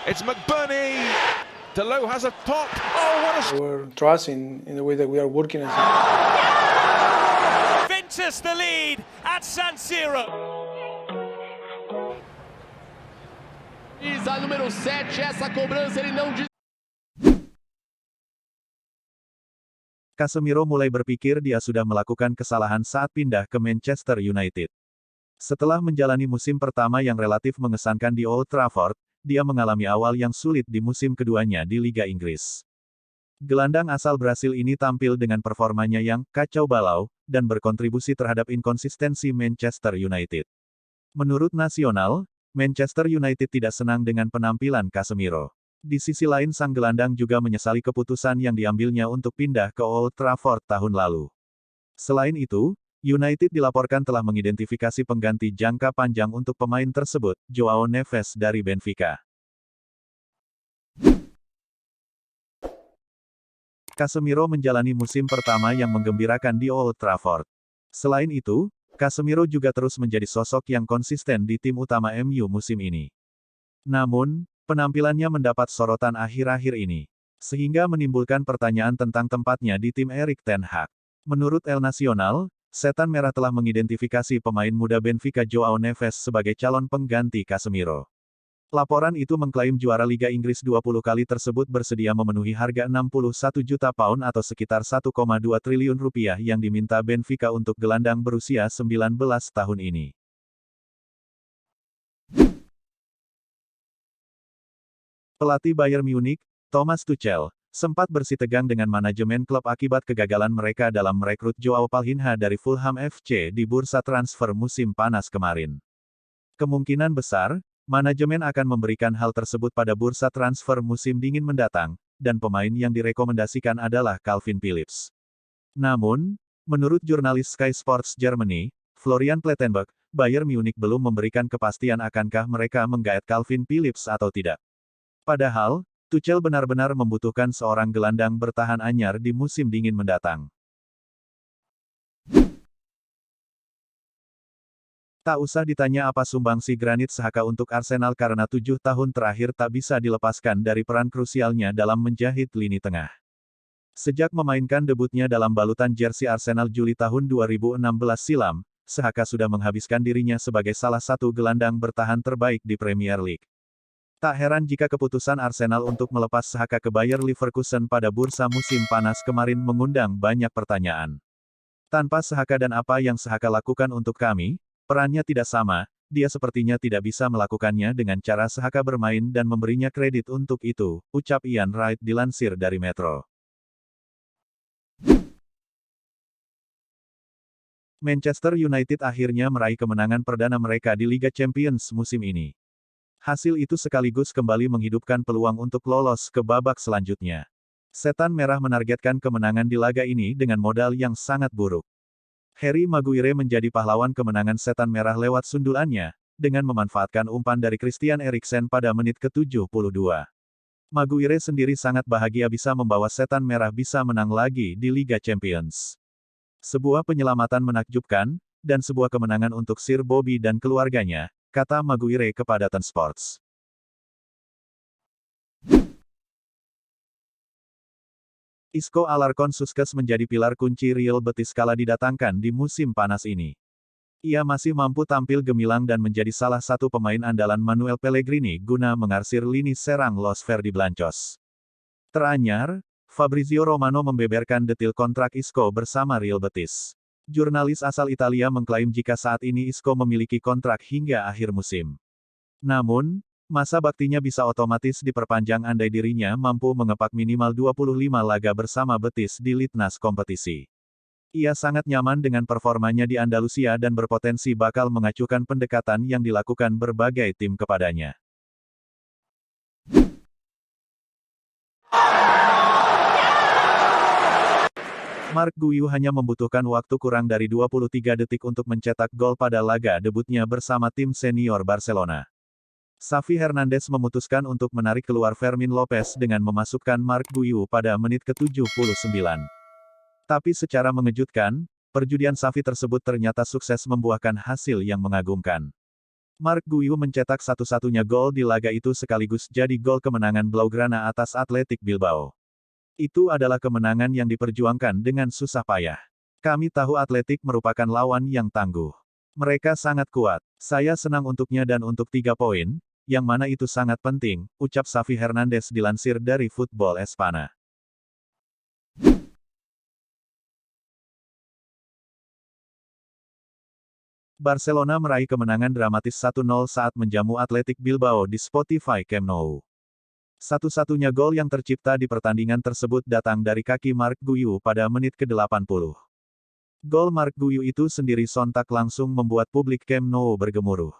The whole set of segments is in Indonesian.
It's McBurney. Delo has a pop. Oh, what a... We're trusting in the way that we are working as Juventus the lead at San Siro. A número 7, essa cobrança ele não diz. Casemiro mulai berpikir dia sudah melakukan kesalahan saat pindah ke Manchester United. Setelah menjalani musim pertama yang relatif mengesankan di Old Trafford, dia mengalami awal yang sulit di musim keduanya di Liga Inggris. Gelandang asal Brasil ini tampil dengan performanya yang kacau balau, dan berkontribusi terhadap inkonsistensi Manchester United. Menurut Nasional, Manchester United tidak senang dengan penampilan Casemiro. Di sisi lain sang gelandang juga menyesali keputusan yang diambilnya untuk pindah ke Old Trafford tahun lalu. Selain itu, United dilaporkan telah mengidentifikasi pengganti jangka panjang untuk pemain tersebut, Joao Neves dari Benfica. Casemiro menjalani musim pertama yang menggembirakan di Old Trafford. Selain itu, Casemiro juga terus menjadi sosok yang konsisten di tim utama MU musim ini. Namun, penampilannya mendapat sorotan akhir-akhir ini, sehingga menimbulkan pertanyaan tentang tempatnya di tim Erik ten Hag. Menurut El Nacional, Setan Merah telah mengidentifikasi pemain muda Benfica Joao Neves sebagai calon pengganti Casemiro. Laporan itu mengklaim juara Liga Inggris 20 kali tersebut bersedia memenuhi harga 61 juta pound atau sekitar 1,2 triliun rupiah yang diminta Benfica untuk gelandang berusia 19 tahun ini. Pelatih Bayern Munich, Thomas Tuchel, sempat bersitegang dengan manajemen klub akibat kegagalan mereka dalam merekrut Joao Palhinha dari Fulham FC di bursa transfer musim panas kemarin. Kemungkinan besar, manajemen akan memberikan hal tersebut pada bursa transfer musim dingin mendatang, dan pemain yang direkomendasikan adalah Calvin Phillips. Namun, menurut jurnalis Sky Sports Germany, Florian Plettenberg, Bayern Munich belum memberikan kepastian akankah mereka menggaet Calvin Phillips atau tidak. Padahal, Tuchel benar-benar membutuhkan seorang gelandang bertahan anyar di musim dingin mendatang. Tak usah ditanya apa sumbangsi Granit Xhaka untuk Arsenal karena 7 tahun terakhir tak bisa dilepaskan dari peran krusialnya dalam menjahit lini tengah. Sejak memainkan debutnya dalam balutan jersey Arsenal Juli tahun 2016 silam, Xhaka sudah menghabiskan dirinya sebagai salah satu gelandang bertahan terbaik di Premier League. Tak heran jika keputusan Arsenal untuk melepas Xhaka ke Bayer Leverkusen pada bursa musim panas kemarin mengundang banyak pertanyaan. Tanpa Xhaka dan apa yang Xhaka lakukan untuk kami, perannya tidak sama, dia sepertinya tidak bisa melakukannya dengan cara Xhaka bermain dan memberinya kredit untuk itu, ucap Ian Wright dilansir dari Metro. Manchester United akhirnya meraih kemenangan perdana mereka di Liga Champions musim ini. Hasil itu sekaligus kembali menghidupkan peluang untuk lolos ke babak selanjutnya. Setan Merah menargetkan kemenangan di laga ini dengan modal yang sangat buruk. Harry Maguire menjadi pahlawan kemenangan Setan Merah lewat sundulannya, dengan memanfaatkan umpan dari Christian Eriksen pada menit ke-72. Maguire sendiri sangat bahagia bisa membawa Setan Merah bisa menang lagi di Liga Champions. Sebuah penyelamatan menakjubkan, dan sebuah kemenangan untuk Sir Bobby dan keluarganya, kata Maguire kepada Ten Sports. Isco Alarcon Susskes menjadi pilar kunci Real Betis kala didatangkan di musim panas ini. Ia masih mampu tampil gemilang dan menjadi salah satu pemain andalan Manuel Pellegrini guna mengarsir lini serang Los Verdiblancos. Teranyar, Fabrizio Romano membeberkan detil kontrak Isco bersama Real Betis. Jurnalis asal Italia mengklaim jika saat ini Isco memiliki kontrak hingga akhir musim. Namun, masa baktinya bisa otomatis diperpanjang andai dirinya mampu mengepak minimal 25 laga bersama Betis di Litnas kompetisi. Ia sangat nyaman dengan performanya di Andalusia dan berpotensi bakal mengacuhkan pendekatan yang dilakukan berbagai tim kepadanya. Mark Guiu hanya membutuhkan waktu kurang dari 23 detik untuk mencetak gol pada laga debutnya bersama tim senior Barcelona. Xavi Hernandez memutuskan untuk menarik keluar Fermin Lopez dengan memasukkan Mark Guiu pada menit ke-79. Tapi secara mengejutkan, perjudian Xavi tersebut ternyata sukses membuahkan hasil yang mengagumkan. Mark Guiu mencetak satu-satunya gol di laga itu sekaligus jadi gol kemenangan Blaugrana atas Athletic Bilbao. Itu adalah kemenangan yang diperjuangkan dengan susah payah. Kami tahu Athletic merupakan lawan yang tangguh. Mereka sangat kuat. Saya senang untuknya dan untuk 3 poin, yang mana itu sangat penting, ucap Xavi Hernandez dilansir dari Football Espana. Barcelona meraih kemenangan dramatis 1-0 saat menjamu Athletic Bilbao di Spotify Camp Nou. Satu-satunya gol yang tercipta di pertandingan tersebut datang dari kaki Marc Guiu pada menit ke-80. Gol Marc Guiu itu sendiri sontak langsung membuat publik Camp Nou bergemuruh.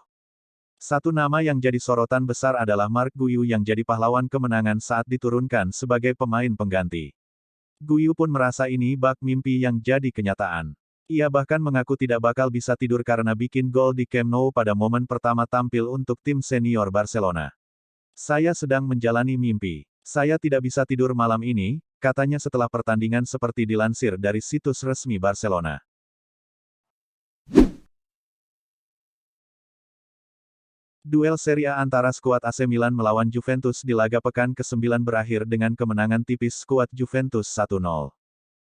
Satu nama yang jadi sorotan besar adalah Marc Guiu yang jadi pahlawan kemenangan saat diturunkan sebagai pemain pengganti. Guiu pun merasa ini bak mimpi yang jadi kenyataan. Ia bahkan mengaku tidak bakal bisa tidur karena bikin gol di Camp Nou pada momen pertama tampil untuk tim senior Barcelona. Saya sedang menjalani mimpi. Saya tidak bisa tidur malam ini, katanya setelah pertandingan seperti dilansir dari situs resmi Barcelona. Duel Serie A antara skuad AC Milan melawan Juventus di laga pekan ke-9 berakhir dengan kemenangan tipis skuad Juventus 1-0.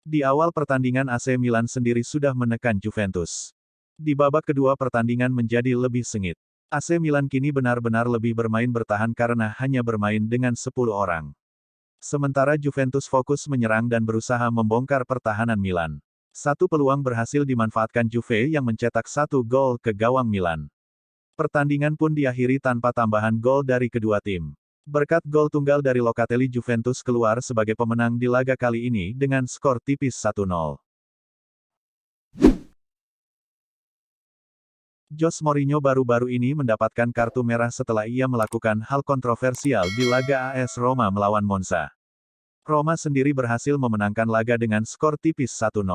Di awal pertandingan AC Milan sendiri sudah menekan Juventus. Di babak kedua pertandingan menjadi lebih sengit. AC Milan kini benar-benar lebih bermain bertahan karena hanya bermain dengan 10 orang. Sementara Juventus fokus menyerang dan berusaha membongkar pertahanan Milan. Satu peluang berhasil dimanfaatkan Juve yang mencetak 1 gol ke gawang Milan. Pertandingan pun diakhiri tanpa tambahan gol dari kedua tim. Berkat gol tunggal dari Locatelli, Juventus keluar sebagai pemenang di laga kali ini dengan skor tipis 1-0. Jose Mourinho baru-baru ini mendapatkan kartu merah setelah ia melakukan hal kontroversial di laga AS Roma melawan Monza. Roma sendiri berhasil memenangkan laga dengan skor tipis 1-0.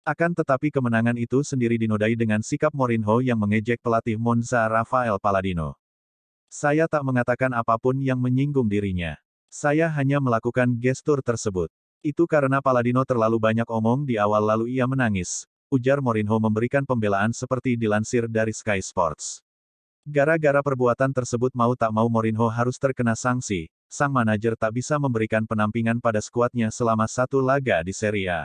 Akan tetapi kemenangan itu sendiri dinodai dengan sikap Mourinho yang mengejek pelatih Monza Rafael Palladino. Saya tak mengatakan apapun yang menyinggung dirinya. Saya hanya melakukan gestur tersebut. Itu karena Palladino terlalu banyak omong di awal lalu ia menangis, ujar Mourinho memberikan pembelaan seperti dilansir dari Sky Sports. Gara-gara perbuatan tersebut mau tak mau Mourinho harus terkena sanksi, sang manajer tak bisa memberikan penampingan pada skuadnya selama 1 laga di Serie A.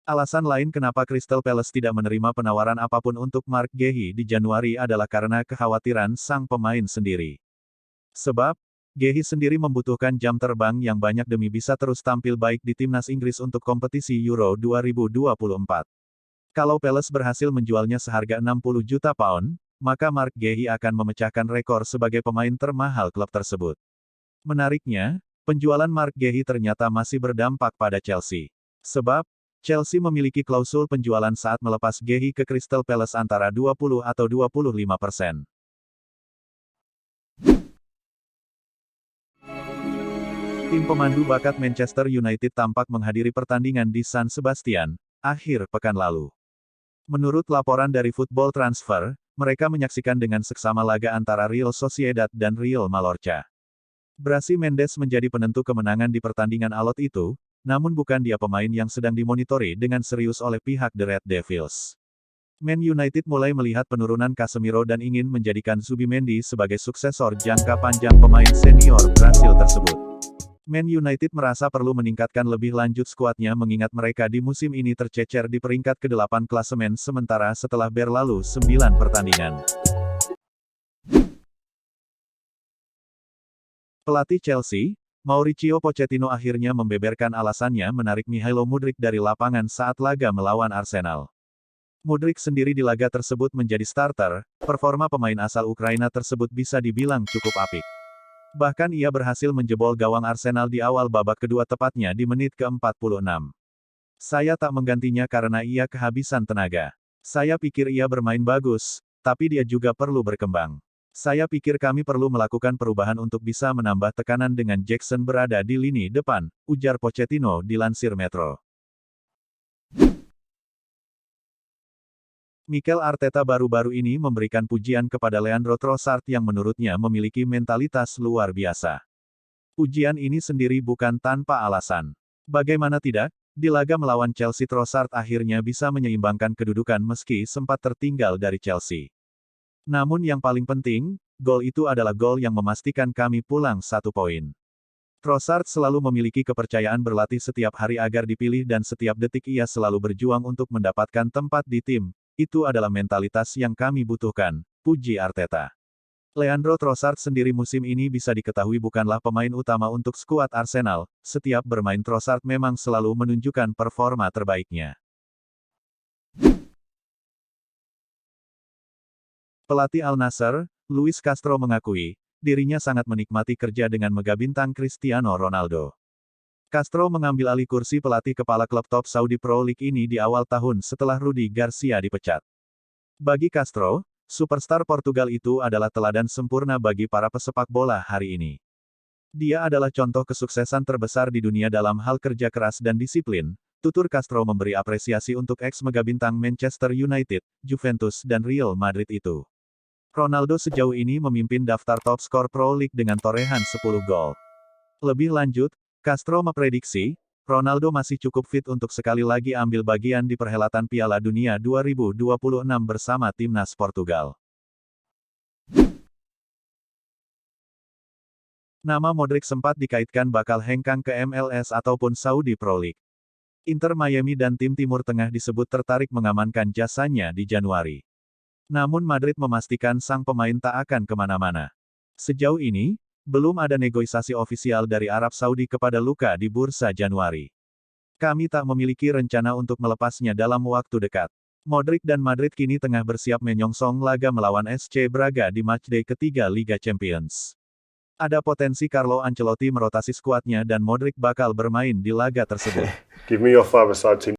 Alasan lain kenapa Crystal Palace tidak menerima penawaran apapun untuk Marc Guéhi di Januari adalah karena kekhawatiran sang pemain sendiri. Sebab, Guéhi sendiri membutuhkan jam terbang yang banyak demi bisa terus tampil baik di timnas Inggris untuk kompetisi Euro 2024. Kalau Palace berhasil menjualnya seharga 60 juta pound, maka Marc Guéhi akan memecahkan rekor sebagai pemain termahal klub tersebut. Menariknya, penjualan Marc Guéhi ternyata masih berdampak pada Chelsea. Sebab, Chelsea memiliki klausul penjualan saat melepas Guéhi ke Crystal Palace antara 20 atau 25%. Tim pemandu bakat Manchester United tampak menghadiri pertandingan di San Sebastian, akhir pekan lalu. Menurut laporan dari Football Transfer, mereka menyaksikan dengan seksama laga antara Real Sociedad dan Real Mallorca. Brasi Mendes menjadi penentu kemenangan di pertandingan alot itu, namun bukan dia pemain yang sedang dimonitori dengan serius oleh pihak The Red Devils. Man United mulai melihat penurunan Casemiro dan ingin menjadikan Zubimendi sebagai suksesor jangka panjang pemain senior Brasil tersebut. Man United merasa perlu meningkatkan lebih lanjut skuadnya mengingat mereka di musim ini tercecer di peringkat ke-8 klasemen sementara setelah berlalu 9 pertandingan. Pelatih Chelsea, Mauricio Pochettino akhirnya membeberkan alasannya menarik Mihailo Mudryk dari lapangan saat laga melawan Arsenal. Mudryk sendiri di laga tersebut menjadi starter, performa pemain asal Ukraina tersebut bisa dibilang cukup apik. Bahkan ia berhasil menjebol gawang Arsenal di awal babak kedua tepatnya di menit ke-46. Saya tak menggantinya karena ia kehabisan tenaga. Saya pikir ia bermain bagus, tapi dia juga perlu berkembang. Saya pikir kami perlu melakukan perubahan untuk bisa menambah tekanan dengan Jackson berada di lini depan, ujar Pochettino dilansir Metro. Mikel Arteta baru-baru ini memberikan pujian kepada Leandro Trossard yang menurutnya memiliki mentalitas luar biasa. Pujian ini sendiri bukan tanpa alasan. Bagaimana tidak, Di laga melawan Chelsea Trossard akhirnya bisa menyeimbangkan kedudukan meski sempat tertinggal dari Chelsea. Namun yang paling penting, gol itu adalah gol yang memastikan kami pulang 1 poin. Trossard selalu memiliki kepercayaan berlatih setiap hari agar dipilih dan setiap detik ia selalu berjuang untuk mendapatkan tempat di tim. Itu adalah mentalitas yang kami butuhkan, puji Arteta. Leandro Trossard sendiri musim ini bisa diketahui bukanlah pemain utama untuk skuad Arsenal, setiap bermain Trossard memang selalu menunjukkan performa terbaiknya. Pelatih Al Nassr, Luis Castro mengakui, dirinya sangat menikmati kerja dengan mega bintang Cristiano Ronaldo. Castro mengambil alih kursi pelatih kepala klub top Saudi Pro League ini di awal tahun setelah Rudi Garcia dipecat. Bagi Castro, superstar Portugal itu adalah teladan sempurna bagi para pesepak bola hari ini. Dia adalah contoh kesuksesan terbesar di dunia dalam hal kerja keras dan disiplin, tutur Castro memberi apresiasi untuk ex-megabintang Manchester United, Juventus dan Real Madrid itu. Ronaldo sejauh ini memimpin daftar top skor Pro League dengan torehan 10 gol. Lebih lanjut, Castro memprediksi, Ronaldo masih cukup fit untuk sekali lagi ambil bagian di perhelatan Piala Dunia 2026 bersama timnas Portugal. Nama Modric sempat dikaitkan bakal hengkang ke MLS ataupun Saudi Pro League. Inter Miami dan tim Timur Tengah disebut tertarik mengamankan jasanya di Januari. Namun Madrid memastikan sang pemain tak akan kemana-mana. Sejauh ini, belum ada negosiasi ofisial dari Arab Saudi kepada Luka di bursa Januari. Kami tak memiliki rencana untuk melepasnya dalam waktu dekat. Modric dan Madrid kini tengah bersiap menyongsong laga melawan SC Braga di matchday ketiga Liga Champions. Ada potensi Carlo Ancelotti merotasi skuadnya dan Modric bakal bermain di laga tersebut. Give me your five-a-side team.